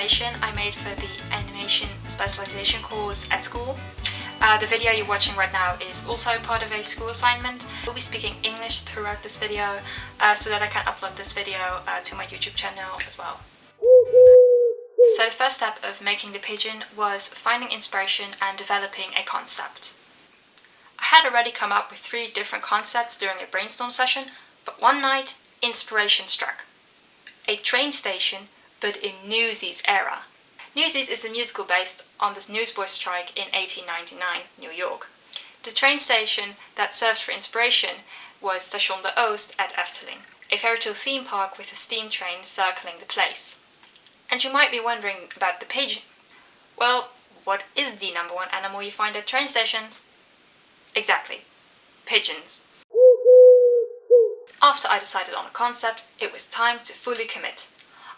animation I made for the animation specialization course at school. The video you're watching right now is also part of a school assignment. We'll be speaking English throughout this video so that I can upload this video to my YouTube channel as well. So the first step of making the pigeon was finding inspiration and developing a concept. I had already come up with 3 different concepts during a brainstorm session, but one night, inspiration struck. A train station, but in Newsies era. Newsies is a musical based on the newsboy strike in 1899, New York. The train station that served for inspiration was Station de Oost at Efteling, a fairy tale theme park with a steam train circling the place. And you might be wondering about the pigeon. Well, what is the #1 animal you find at train stations? Exactly, pigeons. After I decided on a concept, it was time to fully commit.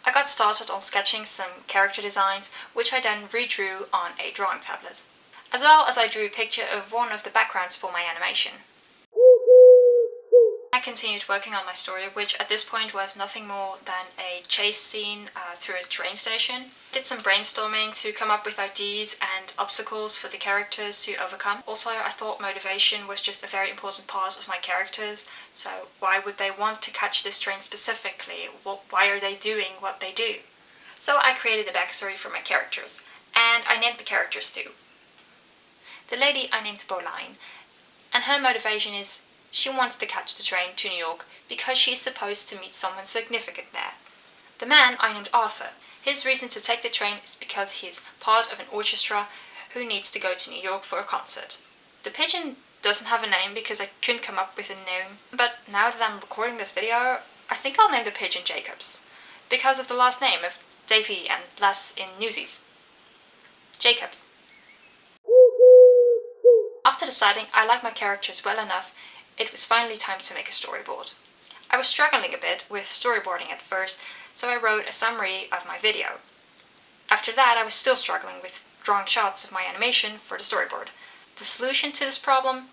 I got started on sketching some character designs, which I then redrew on a drawing tablet, as well as I drew a picture of one of the backgrounds for my animation. I continued working on my story, which at this point was nothing more than a chase scene through a train station. I did some brainstorming to come up with ideas and obstacles for the characters to overcome. Also, I thought motivation was just a very important part of my characters, so why would they want to catch this train specifically? Why are they doing what they do? So I created a backstory for my characters, and I named the characters too. The lady I named Boline, and her motivation is she wants to catch the train to New York because she's supposed to meet someone significant there. The man I named Arthur. His reason to take the train is because he's part of an orchestra who needs to go to New York for a concert. The pigeon doesn't have a name because I couldn't come up with a name, but now that I'm recording this video, I think I'll name the pigeon Jacobs, because of the last name of Davy and Les in Newsies. Jacobs. After deciding I like my characters well enough, it was finally time to make a storyboard. I was struggling a bit with storyboarding at first, so I wrote a summary of my video. After that, I was still struggling with drawing shots of my animation for the storyboard. The solution to this problem?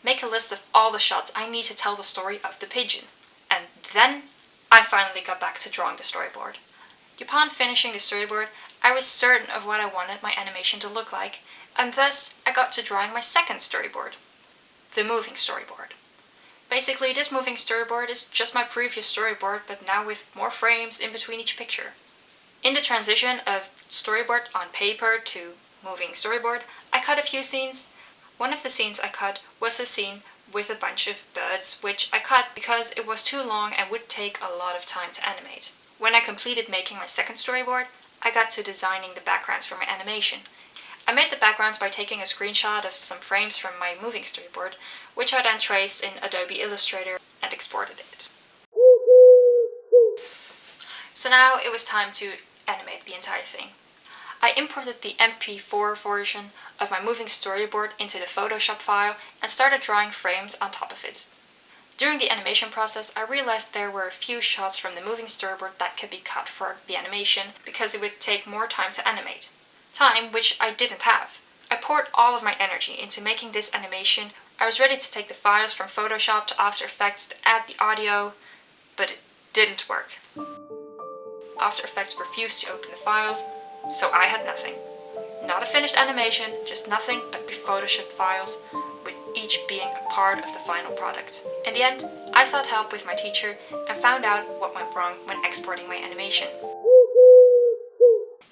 Make a list of all the shots I need to tell the story of the pigeon. And then I finally got back to drawing the storyboard. Upon finishing the storyboard, I was certain of what I wanted my animation to look like, and thus I got to drawing my second storyboard. The moving storyboard. Basically, this moving storyboard is just my previous storyboard, but now with more frames in between each picture. In the transition of storyboard on paper to moving storyboard, I cut a few scenes. One of the scenes I cut was a scene with a bunch of birds, which I cut because it was too long and would take a lot of time to animate. When I completed making my second storyboard, I got to designing the backgrounds for my animation. I made the backgrounds by taking a screenshot of some frames from my moving storyboard, which I then traced in Adobe Illustrator and exported it. So now it was time to animate the entire thing. I imported the MP4 version of my moving storyboard into the Photoshop file and started drawing frames on top of it. During the animation process, I realized there were a few shots from the moving storyboard that could be cut for the animation because it would take more time to animate. Time which I didn't have. I poured all of my energy into making this animation. I was ready to take the files from Photoshop to After Effects to add the audio, but it didn't work. After Effects refused to open the files, so I had nothing. Not a finished animation, just nothing but Photoshop files, with each being a part of the final product. In the end, I sought help with my teacher and found out what went wrong when exporting my animation.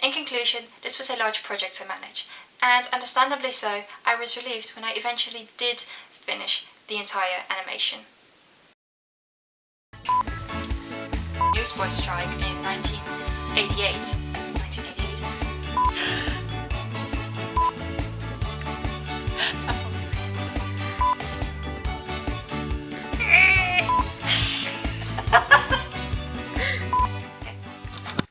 In conclusion, this was a large project to manage, and understandably so, I was relieved when I eventually did finish the entire animation. Newsboy strike in 1988.